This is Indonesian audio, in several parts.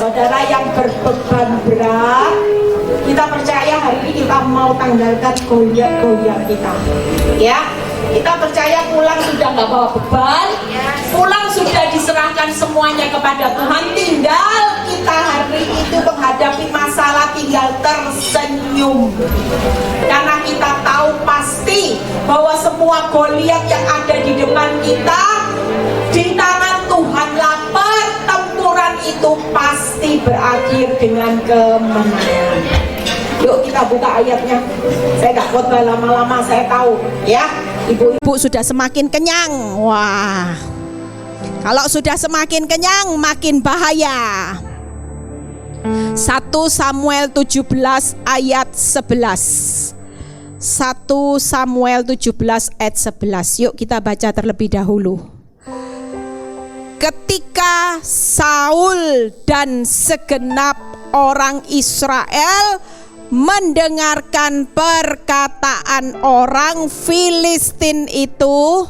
Saudara yang berbeban berat, kita percaya hari ini kita mau tanggalkan goyah-goyah kita. Ya, kita percaya pulang sudah nggak bawa beban, pulang sudah diserahkan semuanya kepada Tuhan. Tinggal kita hari itu menghadapi masalah, tinggal tersenyum. Karena kita tahu pasti bahwa semua Goliat yang ada di depan kita di tangan Tuhan lapar. Itu pasti berakhir dengan kemenangan. Yuk kita buka ayatnya. Saya gak khotbah lama-lama, saya tahu ya. Ibu-ibu sudah semakin kenyang. Wah, kalau sudah semakin kenyang makin bahaya. 1 Samuel 17 ayat 11. 1 Samuel 17 ayat 11. Yuk kita baca terlebih dahulu. Ketika Saul dan segenap orang Israel mendengarkan perkataan orang Filistin itu,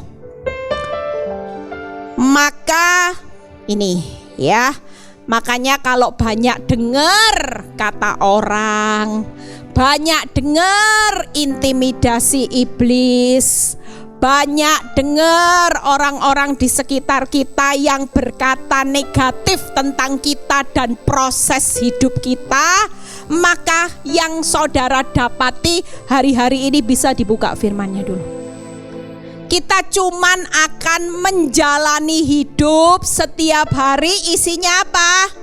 maka ini ya, makanya kalau banyak dengar kata orang, banyak dengar intimidasi iblis, banyak dengar orang-orang di sekitar kita yang berkata negatif tentang kita dan proses hidup kita, maka yang saudara dapati hari-hari ini bisa dibuka firman-Nya dulu. Kita cuman akan menjalani hidup setiap hari isinya apa?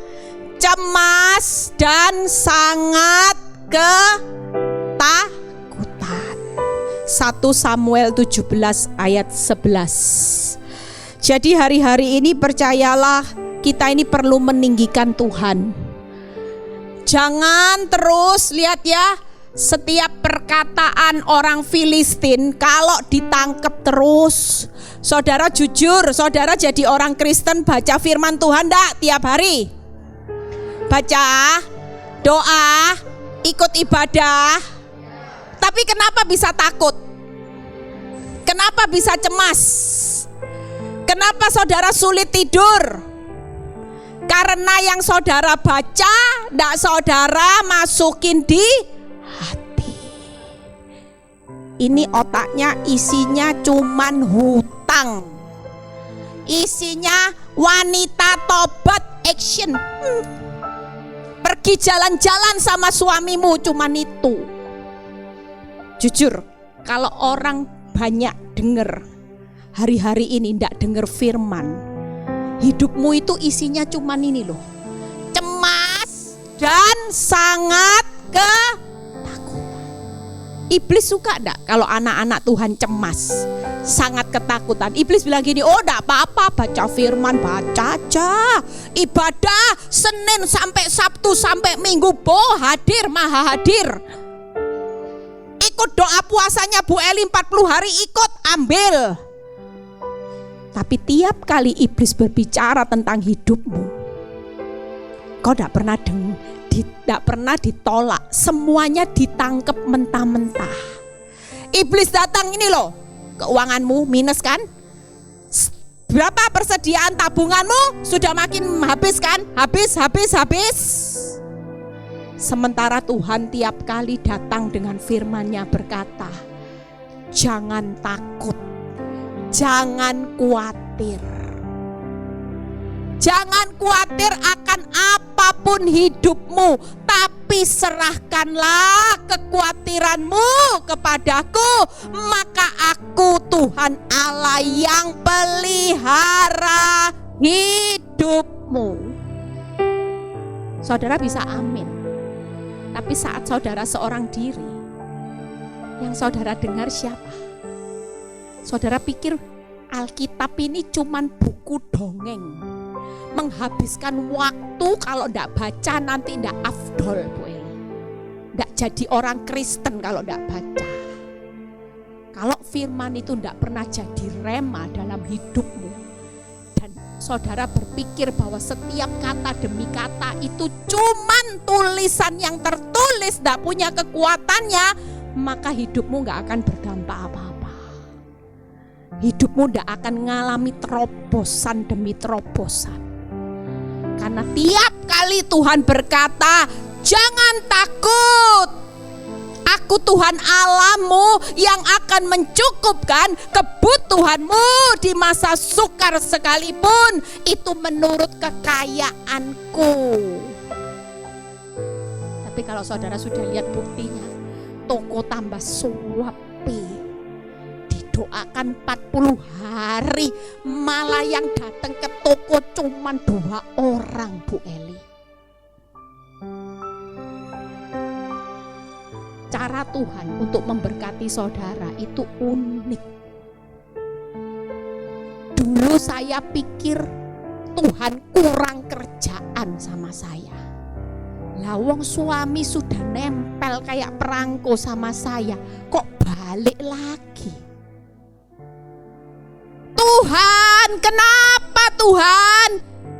Cemas dan sangat ketakutan. 1 Samuel 17 ayat 11. Jadi hari-hari ini percayalah, kita ini perlu meninggikan Tuhan. Jangan terus lihat ya, setiap perkataan orang Filistin kalau ditangkap terus. Saudara jujur, saudara jadi orang Kristen baca firman Tuhan enggak tiap hari? Baca, doa, ikut ibadah. Tapi kenapa bisa takut? Kenapa bisa cemas? Kenapa saudara sulit tidur? Karena yang saudara baca tidak saudara masukin di hati. Ini otaknya isinya cuman hutang. Isinya wanita tobat action. Pergi jalan-jalan sama suamimu cuman itu. Jujur, kalau orang banyak dengar hari-hari ini ndak dengar firman, hidupmu itu isinya cuman ini loh, cemas dan sangat ketakutan. Iblis suka ndak kalau anak-anak Tuhan cemas, sangat ketakutan? Iblis bilang gini, oh ndak apa-apa, baca firman, baca aja, ibadah Senin sampai Sabtu sampai Minggu, hadir maha hadir. Ikut doa puasanya Bu Eli 40 hari, ikut, ambil. Tapi tiap kali iblis berbicara tentang hidupmu, kau tidak pernah ditolak, semuanya ditangkap mentah-mentah. Iblis datang, ini loh, keuanganmu minus kan? Berapa persediaan tabunganmu? Sudah makin habis kan? Habis. Sementara Tuhan tiap kali datang dengan firman-Nya berkata, jangan takut, jangan khawatir. Jangan khawatir akan apapun hidupmu, tapi serahkanlah kekhawatiranmu kepadaku, maka aku Tuhan Allah yang pelihara hidupmu. Saudara bisa amin. Tapi saat saudara seorang diri, yang saudara dengar siapa? Saudara pikir Alkitab ini cuman buku dongeng, menghabiskan waktu, kalau tidak baca nanti tidak afdol Bu Eli, tidak jadi orang Kristen kalau tidak baca. Kalau firman itu tidak pernah jadi rema dalam hidupmu dan saudara berpikir bahwa setiap kata demi kata itu cuman tulisan yang tertulis, tidak punya kekuatannya, maka hidupmu gak akan berdampak apa-apa. Hidupmu tidak akan mengalami terobosan demi terobosan. Karena tiap kali Tuhan berkata, jangan takut, aku Tuhan Allahmu yang akan mencukupkan kebutuhanmu di masa sukar sekalipun, itu menurut kekayaanku. Tapi kalau saudara sudah lihat buktinya, toko tambah suapi, didoakan 40 hari, malah yang datang ke toko cuman 2 orang, Bu Eli. Cara Tuhan untuk memberkati saudara itu unik. Dulu saya pikir Tuhan kurang kerjaan sama saya. Lah wong suami sudah nempel kayak perangko sama saya, kok balik lagi? Tuhan, kenapa Tuhan?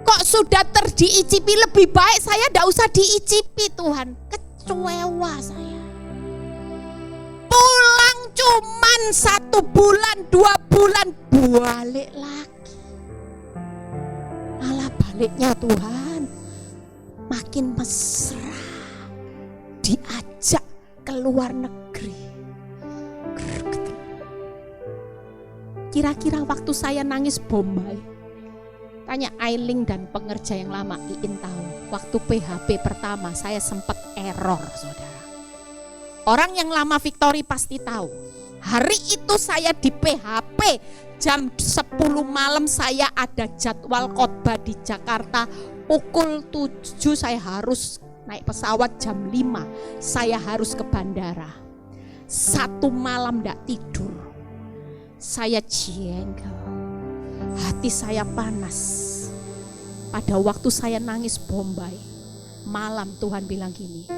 Kok sudah terdiicipi, lebih baik saya tidak usah diicipi Tuhan. Kecewa saya. Pulang cuman 1 bulan 2 bulan balik lagi. Malah baliknya Tuhan makin mesra, diajak ke luar negeri. Kira-kira waktu saya nangis Bombay, tanya Ailing dan pengerja yang lama, Iin tahu. Waktu PHP pertama saya sempat error, saudara. Orang yang lama Victory pasti tahu. Hari itu saya di PHP, jam 10 malam saya ada jadwal khotbah di Jakarta. Pukul 7 saya harus naik pesawat, jam 5 saya harus ke bandara. 1 malam tidak tidur. Saya jengkel, hati saya panas. Pada waktu saya nangis Bombay, malam Tuhan bilang gini,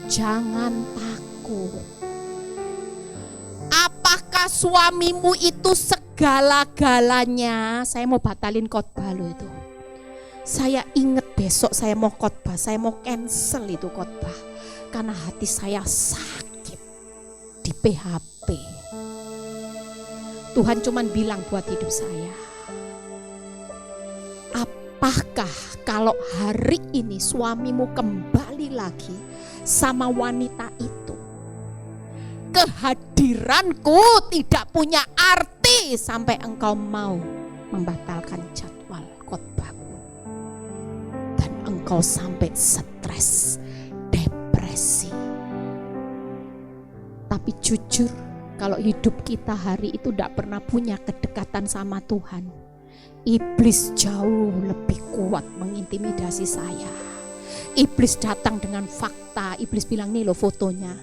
jangan takut. Apakah suamimu itu segala-galanya? Saya mau batalin khotbah lo itu. Saya ingat besok saya mau khotbah, saya mau cancel itu khotbah. Karena hati saya sakit di PHP. Tuhan cuman bilang buat hidup saya, apakah kalau hari ini suamimu kembali lagi sama wanita itu, kehadiranku tidak punya arti sampai engkau mau membatalkan jadwal khotbahku dan engkau sampai stres, depresi. Tapi jujur, kalau hidup kita hari itu tidak pernah punya kedekatan sama Tuhan, iblis jauh lebih kuat mengintimidasi saya. Iblis datang dengan fakta. Iblis bilang, nih loh fotonya,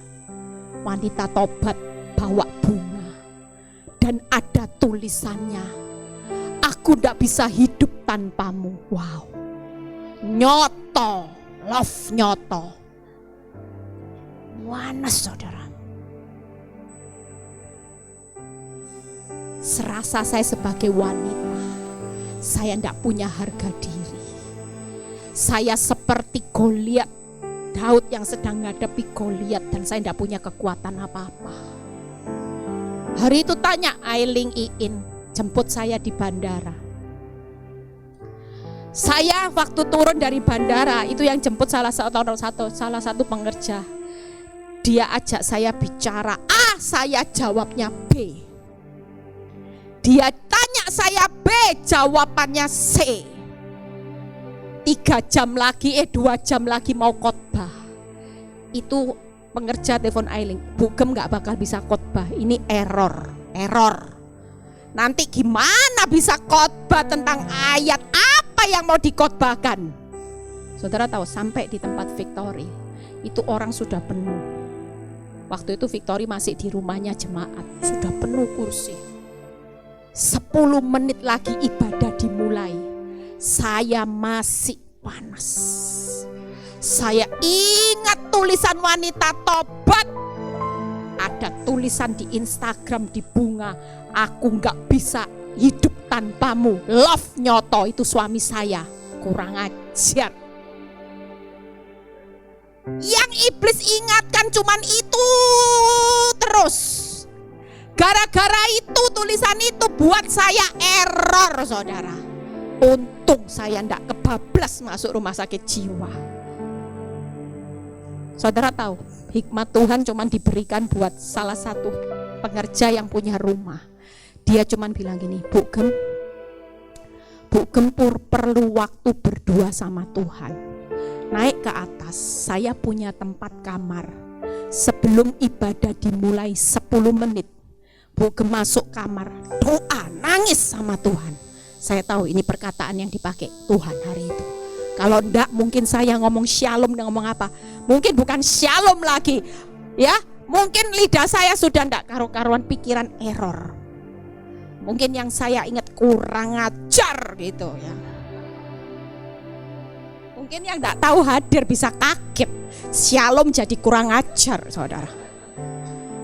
wanita tobat bawa bunga dan ada tulisannya, aku tidak bisa hidup tanpamu. Wow, nyoto, love nyoto. Wanas saudara. Serasa saya sebagai wanita, saya tidak punya harga diri. Saya seperti Goliat, Daud yang sedang menghadapi Goliat, dan saya tidak punya kekuatan apa-apa. Hari itu tanya Ailing Iin, jemput saya di bandara. Saya waktu turun dari bandara, itu yang jemput salah satu pengerja. Dia ajak saya bicara A, saya jawabnya B. Dia tanya saya B, jawabannya C. 2 jam lagi mau khotbah. Itu pengerja telepon Ailing, Bu Gem gak bakal bisa khotbah, ini error. Nanti gimana bisa khotbah tentang ayat apa yang mau dikhotbahkan? Saudara tahu, sampai di tempat Victory, itu orang sudah penuh. Waktu itu Victory masih di rumahnya jemaat, sudah penuh kursi. 10 menit lagi ibadah dimulai, saya masih panas. Saya ingat tulisan wanita tobat, ada tulisan di Instagram di bunga, aku gak bisa hidup tanpamu. Love nyoto itu suami saya. Kurang ajar. Yang iblis ingatkan cuman itu terus. Gara-gara itu tulisan itu buat saya error, saudara. Untung saya ndak kebablas masuk rumah sakit jiwa. Saudara tahu, hikmat Tuhan cuman diberikan buat salah satu pengerja yang punya rumah. Dia cuman bilang gini, Bu Gempur perlu waktu berdua sama Tuhan. Naik ke atas, saya punya tempat kamar. Sebelum ibadah dimulai 10 menit, Bu Gem masuk kamar, doa, nangis sama Tuhan. Saya tahu ini perkataan yang dipakai Tuhan hari itu. Kalau enggak mungkin saya ngomong shalom dan ngomong apa. Mungkin bukan shalom lagi. Ya, mungkin lidah saya sudah enggak karu-karuan, pikiran error. Mungkin yang saya ingat kurang ajar gitu ya. Mungkin yang enggak tahu hadir bisa kaget. Shalom jadi kurang ajar, saudara.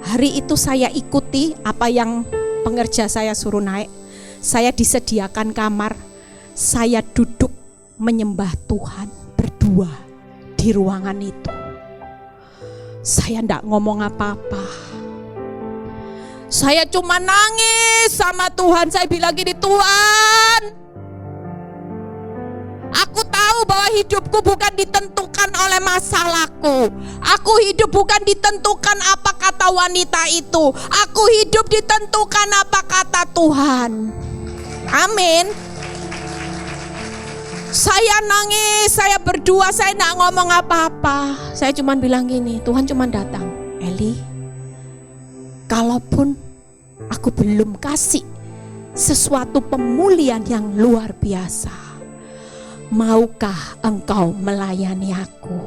Hari itu saya ikuti apa yang pengerja saya suruh naik. Saya disediakan kamar. Saya duduk menyembah Tuhan berdua di ruangan itu. Saya enggak ngomong apa-apa. Saya cuma nangis sama Tuhan. Saya bilang gini, Tuhan, aku tahu bahwa hidupku bukan ditentukan oleh masalahku. Aku hidup bukan ditentukan apa kata wanita itu. Aku hidup ditentukan apa kata Tuhan. Amin. Saya nangis, saya berdua, saya enggak ngomong apa-apa. Saya cuma bilang gini, Tuhan cuma datang, Eli, kalaupun aku belum kasih sesuatu pemulihan yang luar biasa, maukah engkau melayani aku?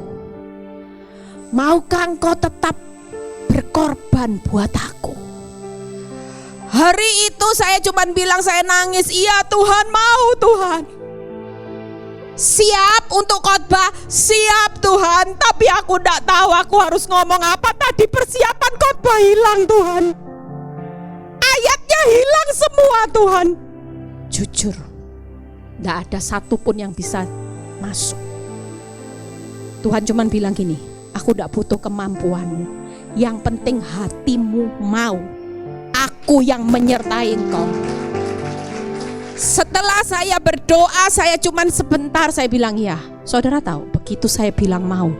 Maukah engkau tetap berkorban buat aku? Hari itu saya cuma bilang, saya nangis, iya Tuhan, mau Tuhan. Siap untuk khotbah, siap Tuhan. Tapi aku tidak tahu aku harus ngomong apa. Tadi persiapan khotbah hilang Tuhan. Ayatnya hilang semua Tuhan. Jujur, tidak ada satupun yang bisa masuk. Tuhan cuma bilang gini, aku tidak butuh kemampuanmu. Yang penting hatimu mau. Aku yang menyertai engkau. Setelah saya berdoa, saya cuman sebentar saya bilang ya. Saudara tahu, begitu saya bilang mau,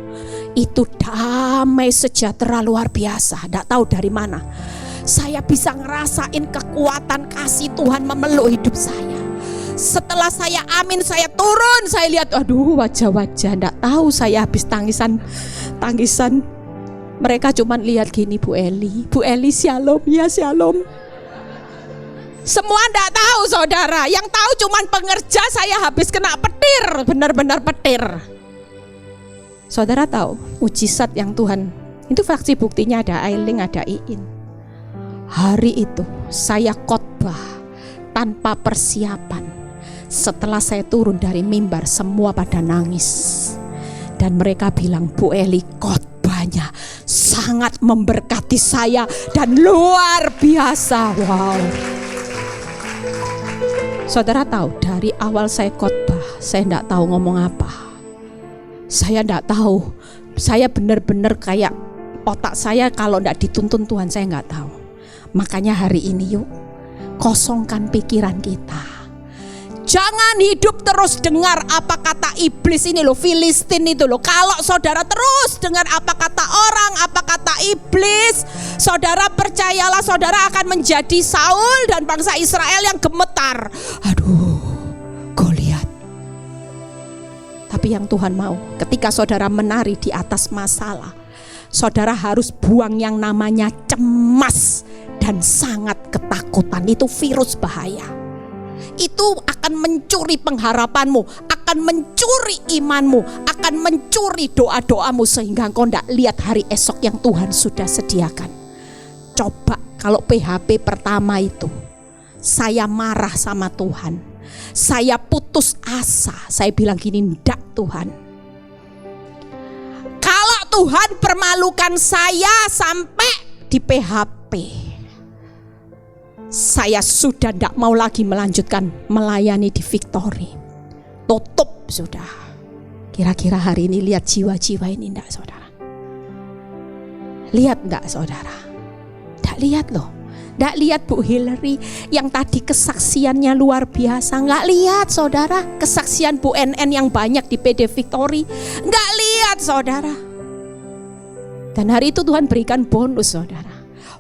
itu damai sejahtera luar biasa. Tidak tahu dari mana. Saya bisa ngerasain kekuatan kasih Tuhan memeluk hidup saya. Setelah saya amin, saya turun, saya lihat, aduh wajah-wajah, tidak tahu saya habis tangisan. Mereka cuman lihat gini, Bu Eli shalom, ya shalom. Semua enggak tahu saudara, yang tahu cuman pengerja saya habis kena petir, benar-benar petir. Saudara tahu mujizat yang Tuhan, itu faksi buktinya ada Ailing, ada Iin. Hari itu saya khotbah tanpa persiapan. Setelah saya turun dari mimbar, semua pada nangis. Dan mereka bilang, Bu Eli khotbahnya sangat memberkati saya dan luar biasa. Wow. Saudara tahu, dari awal saya khotbah, saya enggak tahu ngomong apa. Saya enggak tahu. Saya benar-benar kayak otak saya kalau enggak dituntun Tuhan, saya enggak tahu. Makanya hari ini yuk, kosongkan pikiran kita. Jangan hidup terus dengar apa kata iblis ini loh, Filistin itu loh. Kalau saudara terus dengar apa kata orang, apa kata iblis, saudara percayalah saudara akan menjadi Saul dan bangsa Israel yang gemetar. Aduh, Goliat. Tapi yang Tuhan mau, ketika saudara menari di atas masalah, saudara harus buang yang namanya cemas dan sangat ketakutan. Itu virus bahaya. Itu akan mencuri pengharapanmu, akan mencuri imanmu, akan mencuri doa-doamu sehingga engkau tidak lihat hari esok yang Tuhan sudah sediakan. Coba kalau PHP pertama itu, saya marah sama Tuhan, saya putus asa, saya bilang gini, ndak Tuhan. Kalau Tuhan permalukan saya sampai di PHP, saya sudah tidak mau lagi melanjutkan melayani di Victory. Tutup sudah. Kira-kira hari ini lihat jiwa-jiwa ini enggak saudara? Lihat enggak saudara? Enggak lihat loh. Enggak lihat Bu Hillary yang tadi kesaksiannya luar biasa. Enggak lihat saudara kesaksian Bu NN yang banyak di PD Victory. Enggak lihat saudara. Dan hari itu Tuhan berikan bonus saudara.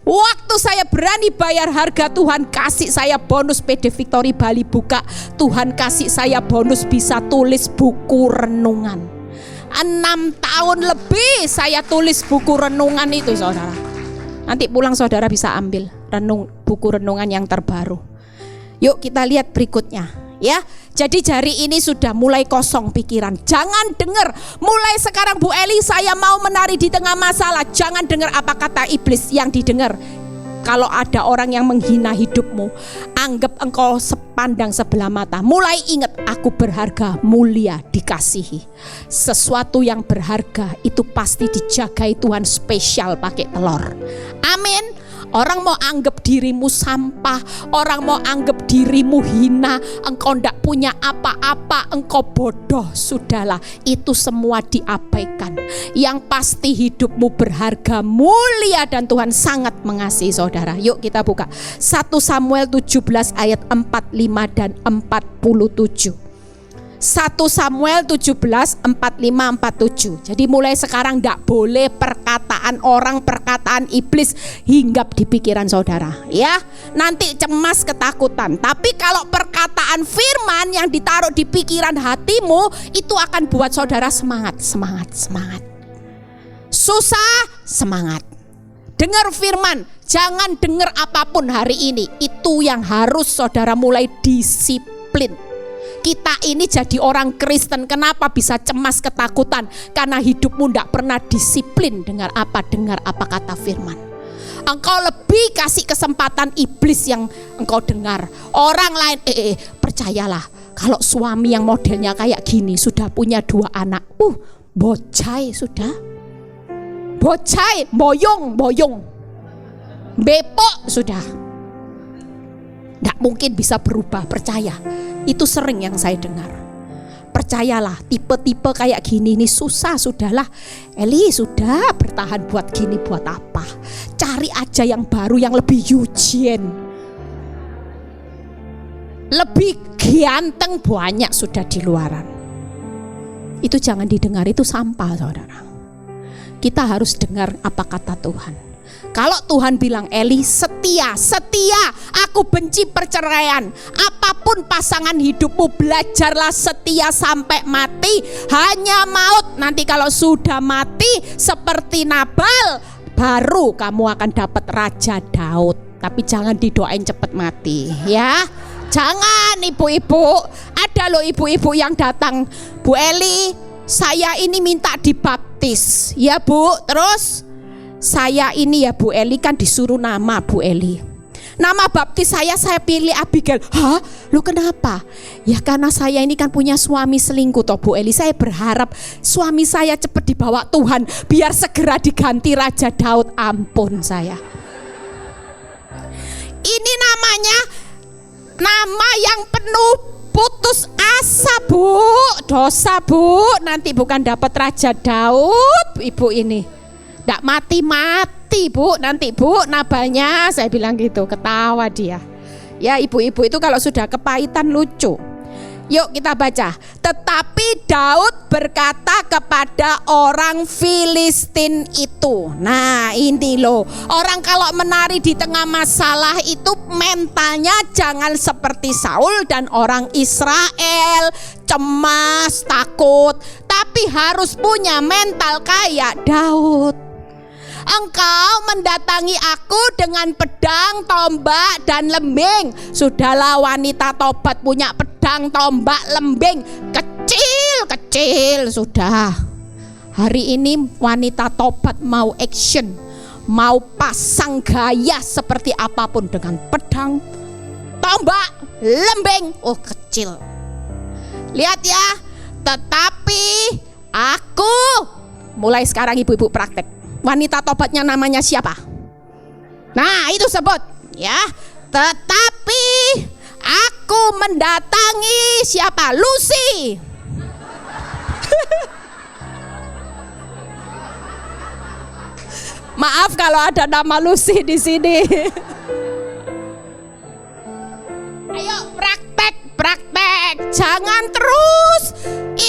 Waktu saya berani bayar harga, Tuhan kasih saya bonus PD Victory Bali buka. Tuhan kasih saya bonus bisa tulis buku renungan. 6 tahun lebih saya tulis buku renungan itu saudara. Nanti pulang saudara bisa ambil buku renungan yang terbaru. Yuk kita lihat berikutnya ya. Jadi hari ini sudah mulai kosong pikiran. Jangan dengar mulai sekarang Bu Eli saya mau menari di tengah masalah. Jangan dengar apa kata iblis. Yang didengar kalau ada orang yang menghina hidupmu, anggap engkau sepandang sebelah mata. Mulai ingat aku berharga, mulia, dikasihi. Sesuatu yang berharga itu pasti dijagai Tuhan spesial pakai telur. Amin. Orang mau anggap dirimu sampah, orang mau anggap dirimu hina, engkau ndak punya apa-apa, engkau bodoh, sudahlah, itu semua diabaikan. Yang pasti hidupmu berharga, mulia, dan Tuhan sangat mengasihi saudara. Yuk kita buka 1 Samuel 17 ayat 45 dan 47. 1 Samuel 17 45 47. Jadi mulai sekarang tidak boleh perkataan orang, perkataan iblis hinggap di pikiran saudara ya. Nanti cemas, ketakutan. Tapi kalau perkataan firman yang ditaruh di pikiran hatimu, itu akan buat saudara semangat. Susah, semangat. Dengar firman, jangan dengar apapun hari ini. Itu yang harus saudara mulai disiplin. Kita ini jadi orang Kristen, kenapa bisa cemas, ketakutan? Karena hidupmu tidak pernah disiplin dengar apa kata firman. Engkau lebih kasih kesempatan iblis yang engkau dengar. Orang lain, percayalah, kalau suami yang modelnya kayak gini sudah punya 2 anak, bocai sudah, bocai, boyong, bepok sudah. Tidak mungkin bisa berubah, percaya. Itu sering yang saya dengar. Percayalah, tipe-tipe kayak gini ini susah, sudahlah. Eli sudah bertahan buat gini buat apa? Cari aja yang baru, yang lebih Eugene, lebih ganteng, banyak sudah di luaran. Itu jangan didengar, itu sampah saudara. Kita harus dengar apa kata Tuhan. Kalau Tuhan bilang Eli setia, aku benci perceraian. Apapun pasangan hidupmu, belajarlah setia sampai mati. Hanya maut, nanti kalau sudah mati seperti Nabal, baru kamu akan dapat Raja Daud. Tapi jangan didoain cepat mati ya. Jangan ibu-ibu. Ada loh ibu-ibu yang datang, Bu Eli, saya ini minta dibaptis. Ya Bu, terus saya ini ya Bu Eli kan disuruh nama Bu Eli. Nama baptis saya pilih Abigail. Hah? Lu kenapa? Ya karena saya ini kan punya suami selingkuh toh Bu Eli. Saya berharap suami saya cepat dibawa Tuhan biar segera diganti Raja Daud. Ampun saya. Ini namanya nama yang penuh putus asa Bu. Dosa Bu. Nanti bukan dapat Raja Daud ibu ini. Nggak mati-mati Bu, nanti Bu nabanya, saya bilang gitu, ketawa dia. Ya ibu-ibu itu kalau sudah kepahitan lucu. Yuk kita baca. Tetapi Daud berkata kepada orang Filistin itu. Nah ini loh, orang kalau menari di tengah masalah itu mentalnya jangan seperti Saul dan orang Israel, cemas, takut. Tapi harus punya mental kayak Daud. Engkau mendatangi aku dengan pedang, tombak, dan lembing. Sudahlah wanita tobat punya pedang, tombak, lembing. Kecil, sudah. Hari ini wanita tobat mau action, mau pasang gaya seperti apapun dengan pedang, tombak, lembing. Oh kecil. Lihat ya. Tetapi aku, mulai sekarang ibu-ibu praktek. Wanita tobatnya namanya siapa? Nah itu sebut ya. Tetapi aku mendatangi siapa? Lucy. Maaf kalau ada nama Lucy di sini. Ayo praktek. Jangan terus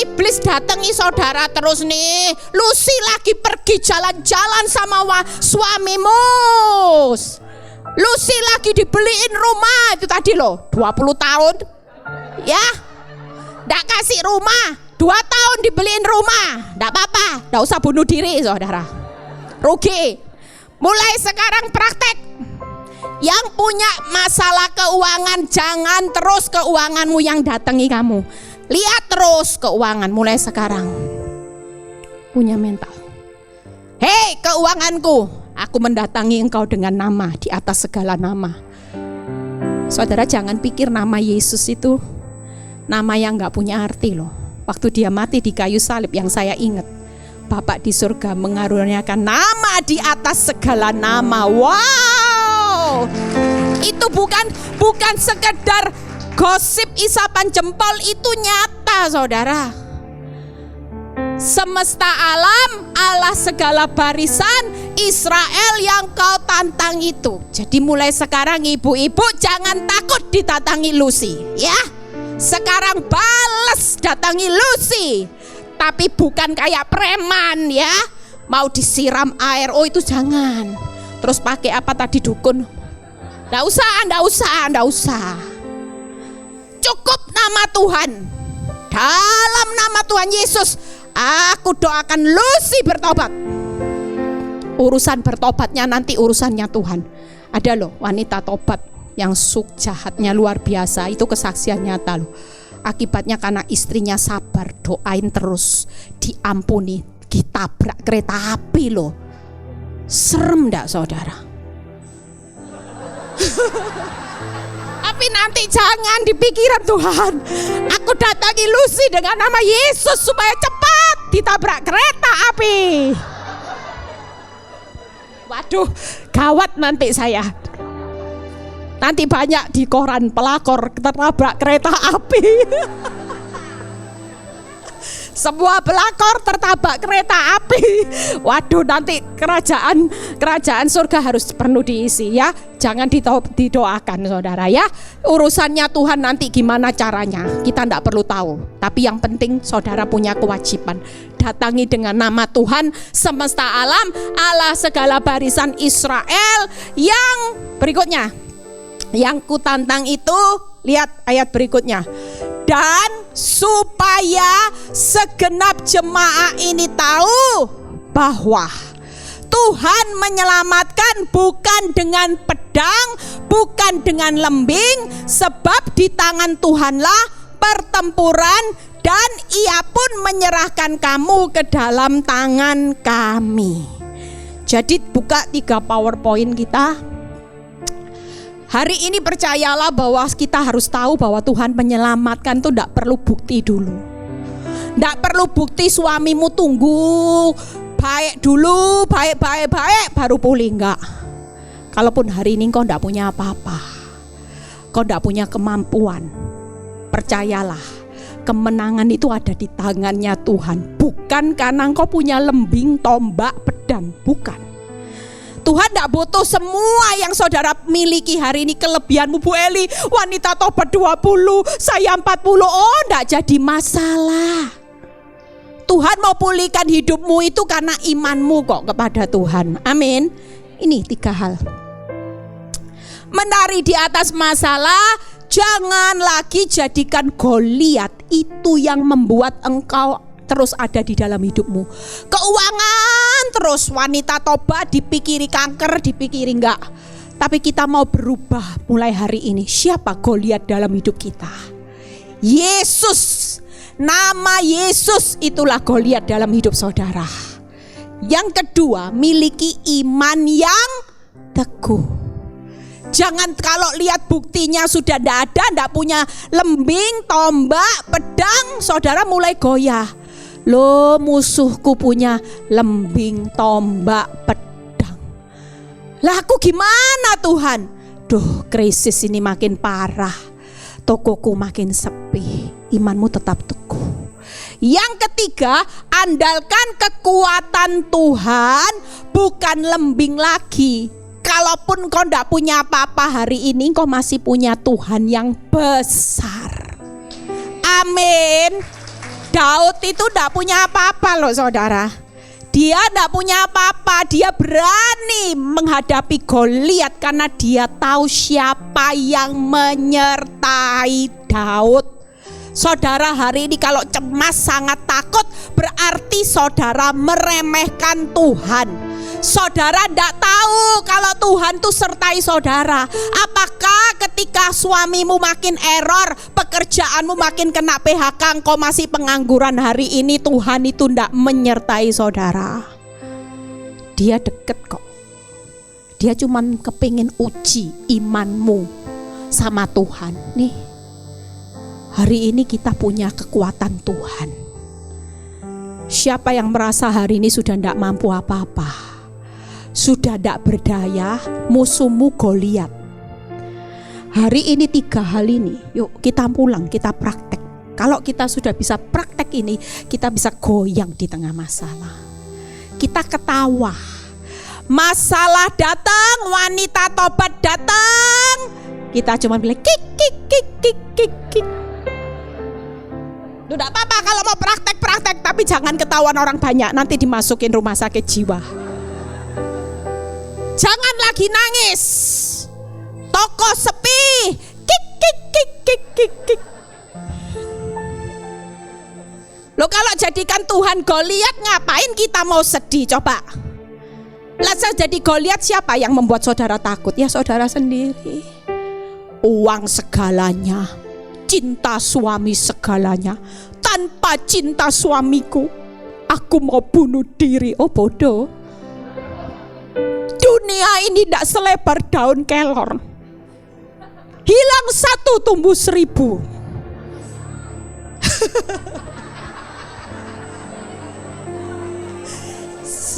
iblis datangi saudara terus nih. Lucy lagi pergi jalan-jalan sama suamimu. Lucy lagi dibeliin rumah itu tadi loh, 20 tahun. Ya. Nggak kasih rumah, 2 tahun dibeliin rumah. Nggak apa-apa, nggak usah bunuh diri saudara. Rugi. Mulai sekarang praktek. Yang punya masalah keuangan, jangan terus keuanganmu yang datangi kamu. Lihat terus keuangan mulai sekarang. Punya mental. Hei keuanganku, aku mendatangi engkau dengan nama di atas segala nama. Saudara jangan pikir nama Yesus itu nama yang gak punya arti loh. Waktu dia mati di kayu salib yang saya ingat, Bapak di surga mengaruniakan nama di atas segala nama. Wow, itu bukan sekedar gosip isapan jempol, itu nyata saudara. Semesta alam, Allah segala barisan, Israel yang kau tantang itu. Jadi mulai sekarang ibu-ibu jangan takut didatangi Lucy ya. Sekarang balas datangi Lucy, tapi bukan kayak preman ya. Mau disiram air, oh itu jangan. Terus pakai apa tadi dukun? Nggak usah. Cukup nama Tuhan. Dalam nama Tuhan Yesus, aku doakan Lucy bertobat. Urusan bertobatnya nanti urusannya Tuhan. Ada loh wanita tobat yang jahatnya luar biasa, itu kesaksian nyata loh. Akibatnya karena istrinya sabar, doain terus, diampuni, ditabrak kereta api loh. Serem enggak saudara? Tapi nanti jangan dipikiran Tuhan, aku datangi Lucy dengan nama Yesus supaya cepat ditabrak kereta api. Waduh, gawat nanti saya. Nanti banyak di koran pelakor tertabrak kereta api. Sebuah pelakor tertabrak kereta api. Waduh, nanti kerajaan surga harus penuh diisi ya. Jangan didoakan saudara ya. Urusannya Tuhan nanti gimana caranya kita tidak perlu tahu. Tapi yang penting saudara punya kewajiban. Datangi dengan nama Tuhan semesta alam, Allah segala barisan Israel. Yang berikutnya, yang kutantang itu, lihat ayat berikutnya. Dan supaya segenap jemaah ini tahu bahwa Tuhan menyelamatkan bukan dengan pedang, bukan dengan lembing, sebab di tangan Tuhanlah pertempuran, dan Ia pun menyerahkan kamu ke dalam tangan kami. Jadi buka 3 PowerPoint kita. Hari ini percayalah bahwa kita harus tahu bahwa Tuhan menyelamatkan itu tidak perlu bukti dulu. Tidak perlu bukti suamimu tunggu baik dulu, baik baru pulih, enggak. Kalaupun hari ini kau tidak punya apa-apa, kau tidak punya kemampuan, percayalah kemenangan itu ada di tangannya Tuhan. Bukan karena kau punya lembing, tombak, pedang, bukan. Tuhan tidak butuh semua yang saudara miliki hari ini. Kelebihanmu Bu Eli, wanita tobat 20, saya 40, oh tidak jadi masalah. Tuhan mau pulihkan hidupmu itu karena imanmu kok kepada Tuhan. Amin. Ini 3 hal. Menari di atas masalah, jangan lagi jadikan Goliat itu yang membuat engkau terus ada di dalam hidupmu. Keuangan terus, wanita tobat dipikiri kanker, dipikiri enggak. Tapi kita mau berubah mulai hari ini. Siapa Goliat dalam hidup kita? Yesus. Nama Yesus itulah Goliat dalam hidup saudara. Yang kedua, miliki iman yang teguh. Jangan kalau lihat buktinya sudah tidak ada, tidak punya lembing, tombak, pedang, saudara mulai goyah. Loh, musuhku punya lembing, tombak, pedang. Lah aku gimana Tuhan? 2 Aduh, krisis ini makin parah, tokoku makin sepi. Imanmu tetap teguh. Yang ketiga, andalkan kekuatan Tuhan, bukan lembing lagi. Kalaupun kau tidak punya apa-apa hari ini, kau masih punya Tuhan yang besar. Amin. Daud itu tidak punya apa-apa loh saudara. Dia tidak punya apa-apa. Dia berani menghadapi Goliat karena dia tahu siapa yang menyertai Daud. Saudara hari ini kalau cemas sangat takut, berarti saudara meremehkan Tuhan. Saudara tidak tahu kalau Tuhan itu sertai saudara. Apakah ketika suamimu makin error, pekerjaanmu makin kena PHK, engkau masih pengangguran hari ini, Tuhan itu tidak menyertai saudara. Dia deket kok. Dia cuma kepingin uji imanmu sama Tuhan. Nih, hari ini kita punya kekuatan Tuhan. Siapa yang merasa hari ini sudah tidak mampu apa-apa, sudah tidak berdaya, musuhmu Goliat. Hari ini 3 hal ini, yuk kita pulang, kita praktek. Kalau kita sudah bisa praktek ini, kita bisa goyang di tengah masalah. Kita ketawa. Masalah datang, wanita tobat datang, kita cuma bilang kik kik kik kik kik kik. Tidak apa-apa kalau mau praktek-praktek, tapi jangan ketahuan orang banyak, nanti dimasukin rumah sakit jiwa. Jangan lagi nangis. Toko sepi. Kik kik kik kik kik kik. Loh, kalau jadikan Tuhan Goliat, ngapain kita mau sedih coba? Lah jadi Goliat, siapa yang membuat saudara takut? Ya saudara sendiri. Uang segalanya, cinta suami segalanya. Tanpa cinta suamiku, aku mau bunuh diri. Oh bodoh. Dunia ini tidak selebar daun kelor. Hilang 1 tumbuh 1000.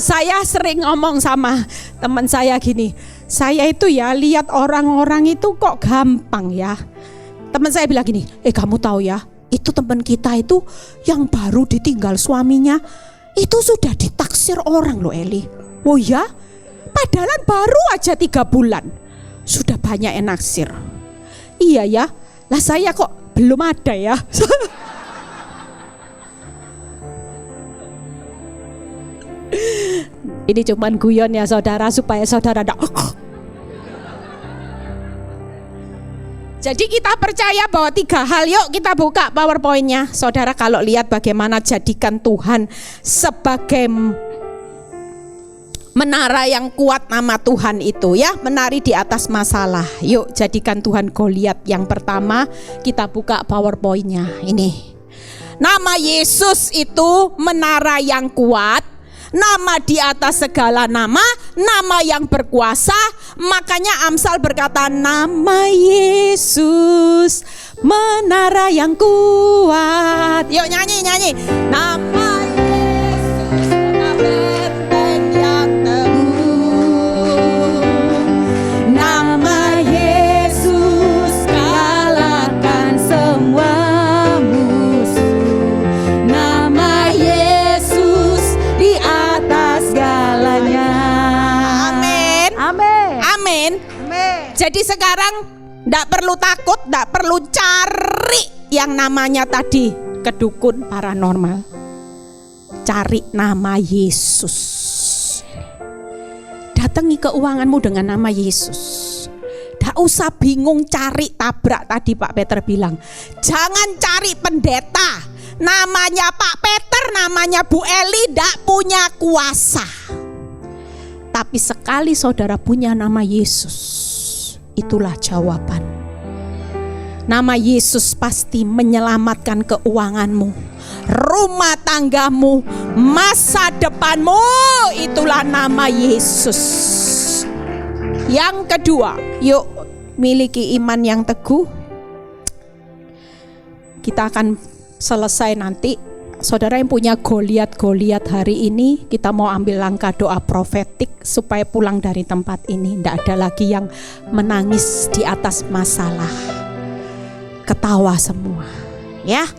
Saya sering ngomong sama teman saya gini, saya itu ya lihat orang-orang itu kok gampang ya. Teman saya bilang gini, kamu tahu ya, itu teman kita itu yang baru ditinggal suaminya, itu sudah ditaksir orang loh Eli. Oh ya? Padahal baru aja 3 bulan sudah banyak yang naksir. Iya ya, lah saya kok belum ada ya. Ini cuman guyon ya saudara, supaya saudara tidak. Jadi kita percaya bahwa 3 hal. Yuk kita buka PowerPoint-nya. Saudara kalau lihat bagaimana jadikan Tuhan sebagai menara yang kuat, nama Tuhan itu ya, menari di atas masalah. Yuk jadikan Tuhan Goliat. Yang pertama kita buka PowerPoint-nya. Ini nama Yesus itu menara yang kuat, nama di atas segala nama, nama yang berkuasa. Makanya Amsal berkata, nama Yesus menara yang kuat. Yuk nyanyi. Nama Yesus benteng yang teguh. Nama Yesus kalahkan semua musuh. Nama Yesus di atas segalanya. Amin. Jadi sekarang tidak perlu takut, tidak perlu cari yang namanya tadi kedukun paranormal. Cari nama Yesus. Datangi keuanganmu dengan nama Yesus. Tidak usah bingung cari tabrak, tadi Pak Peter bilang. Jangan cari pendeta. Namanya Pak Peter, namanya Bu Eli tidak punya kuasa. Tapi sekali saudara punya nama Yesus, itulah jawaban. Nama Yesus pasti menyelamatkan keuanganmu, rumah tanggamu, masa depanmu. Itulah nama Yesus. Yang kedua, yuk miliki iman yang teguh. Kita akan selesai nanti Saudara yang punya Goliat hari ini, kita mau ambil langkah doa profetik supaya pulang dari tempat ini tidak ada lagi yang menangis di atas masalah. Ketawa semua, ya.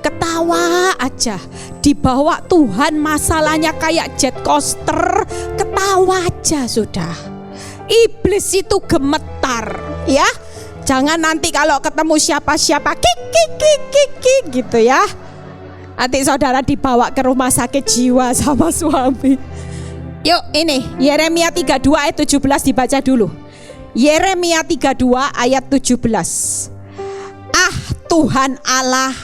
Ketawa aja, dibawa Tuhan masalahnya kayak jet coaster, ketawa aja sudah. Iblis itu gemetar, ya. Jangan nanti kalau ketemu siapa-siapa kik gitu ya. Nanti saudara dibawa ke rumah sakit jiwa sama suami. Yuk ini Yeremia 32 ayat 17 dibaca dulu. Yeremia 32 ayat 17. Ah Tuhan Allah,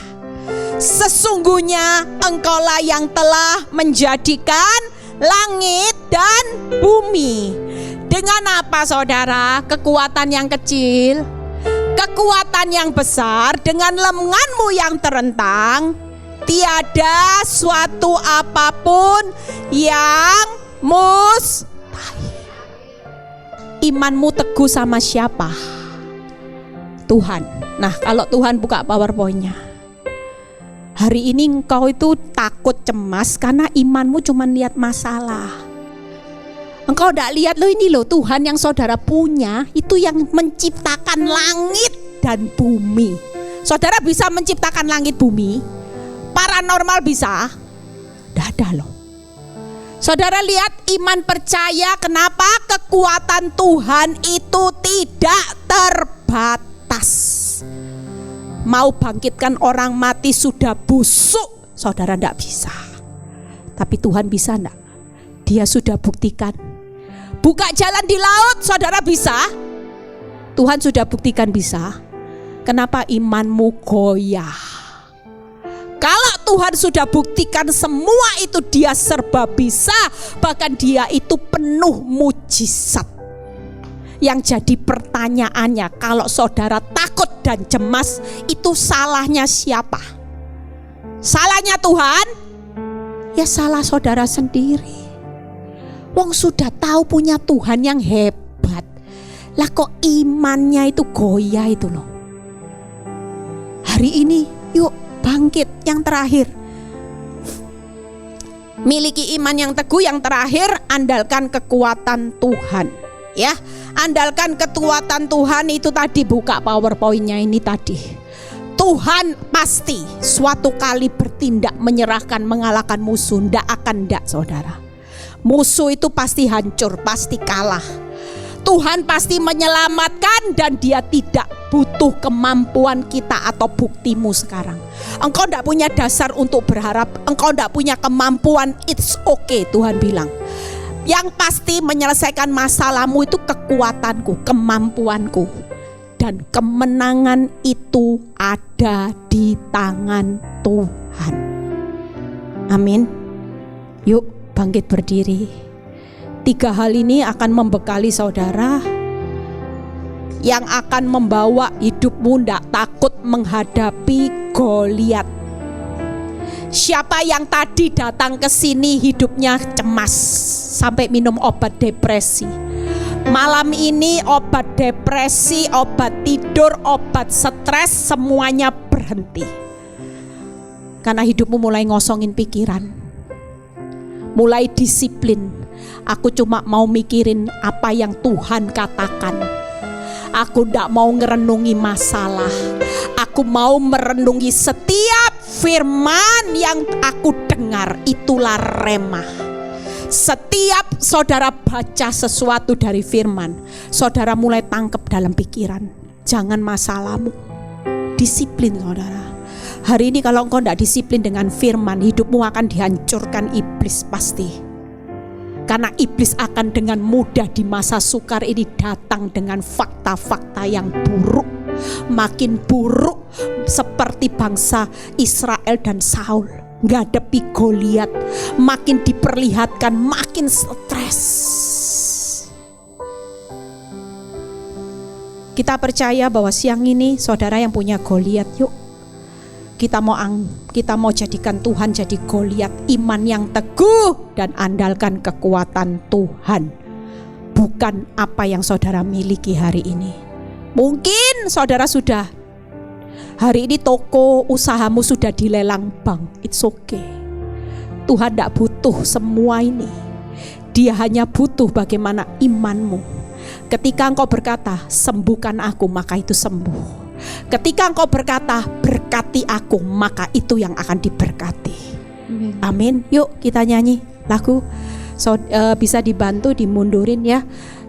sesungguhnya Engkaulah yang telah menjadikan langit dan bumi. Dengan apa saudara? Kekuatan yang kecil, kekuatan yang besar, dengan lenganmu yang terentang. Tiada suatu apapun yang mustahil. Imanmu teguh sama siapa? Tuhan. Nah, kalau Tuhan buka PowerPoint-nya, hari ini engkau itu takut, cemas karena imanmu cuma lihat masalah. Engkau tidak lihat loh, ini loh Tuhan yang saudara punya itu yang menciptakan langit dan bumi. Saudara bisa menciptakan langit bumi? Paranormal bisa? Tidak ada loh. Saudara lihat iman percaya, kenapa? Kekuatan Tuhan itu tidak terbatas. Mau bangkitkan orang mati sudah busuk, saudara tidak bisa. Tapi Tuhan bisa enggak? Dia sudah buktikan. Buka jalan di laut, saudara bisa? Tuhan sudah buktikan bisa. Kenapa imanmu goyah? Kalau Tuhan sudah buktikan semua itu, dia serba bisa. Bahkan dia itu penuh mujizat. Yang jadi pertanyaannya, kalau saudara takut dan cemas, itu salahnya siapa? Salahnya Tuhan? Ya salah saudara sendiri. Wong sudah tahu punya Tuhan yang hebat, lah kok imannya itu goyah itu loh. Hari ini yuk bangkit. Yang terakhir, miliki iman yang teguh. Yang terakhir, andalkan kekuatan Tuhan, ya. Andalkan kekuatan Tuhan itu tadi, buka PowerPoint-nya ini tadi. Tuhan pasti suatu kali bertindak, menyerahkan, mengalahkan musuh. Ndak akan ndak saudara. Musuh itu pasti hancur, pasti kalah. Tuhan pasti menyelamatkan dan dia tidak butuh kemampuan kita atau buktimu sekarang. Engkau tidak punya dasar untuk berharap, engkau tidak punya kemampuan, it's okay Tuhan bilang. Yang pasti menyelesaikan masalahmu itu kekuatanku, kemampuanku. Dan kemenangan itu ada di tangan Tuhan. Amin. Yuk bangkit berdiri. 3 hal ini akan membekali saudara, yang akan membawa hidupmu tidak takut menghadapi Goliat. Siapa yang tadi datang ke sini hidupnya cemas sampai minum obat depresi, malam ini obat depresi, obat tidur, obat stres, semuanya berhenti. Karena hidupmu mulai ngosongin pikiran, mulai disiplin. Aku cuma mau mikirin apa yang Tuhan katakan. Aku tidak mau ngerenungi masalah. Aku mau merenungi setiap firman yang aku dengar. Itulah rema. Setiap saudara baca sesuatu dari firman, saudara mulai tangkap dalam pikiran. Jangan masalahmu. Disiplin saudara. Hari ini kalau engkau tidak disiplin dengan firman, hidupmu akan dihancurkan iblis pasti. Karena iblis akan dengan mudah di masa sukar ini datang dengan fakta-fakta yang buruk. Makin buruk seperti bangsa Israel dan Saul ngadepi Goliat. Makin diperlihatkan, makin stres. Kita percaya bahwa siang ini saudara yang punya Goliat, yuk kita mau jadikan Tuhan jadi Goliat, iman yang teguh dan andalkan kekuatan Tuhan, bukan apa yang saudara miliki hari ini. Mungkin saudara sudah Hari ini toko usahamu sudah dilelang bank, it's okay. Tuhan tidak butuh semua ini. Dia hanya butuh bagaimana imanmu. Ketika engkau berkata, sembuhkan aku, maka itu sembuh. Ketika engkau berkata, berkati aku, maka itu yang akan diberkati. Amin. Yuk kita nyanyi lagu. Bisa dibantu dimundurin ya.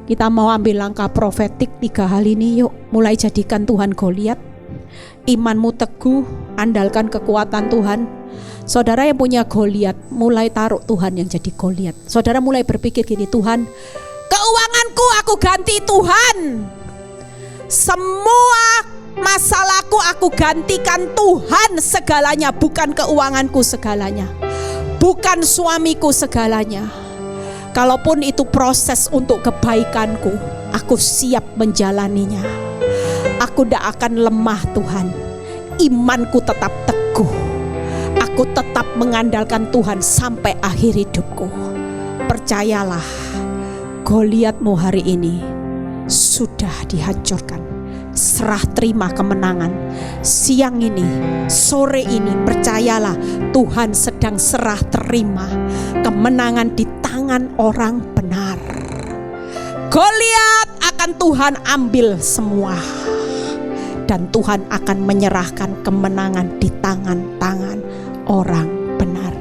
Kita mau ambil langkah profetik 3 hal ini. Yuk mulai jadikan Tuhan Goliat. Imanmu teguh, andalkan kekuatan Tuhan. Saudara yang punya Goliat, mulai taruh Tuhan yang jadi Goliat. Saudara mulai berpikir gini, Tuhan, keuanganku aku ganti Tuhan. Semua masalahku aku gantikan Tuhan segalanya, bukan keuanganku segalanya, bukan suamiku segalanya. Kalaupun itu proses untuk kebaikanku, aku siap menjalaninya. Aku tidak akan lemah Tuhan. Imanku tetap teguh. Aku tetap mengandalkan Tuhan sampai akhir hidupku. Percayalah, Goliatmu hari ini sudah dihancurkan. Serah terima kemenangan. Siang ini, sore ini, percayalah Tuhan sedang serah terima kemenangan di tangan orang benar. Goliat akan Tuhan ambil semua. Dan Tuhan akan menyerahkan kemenangan di tangan-tangan orang benar.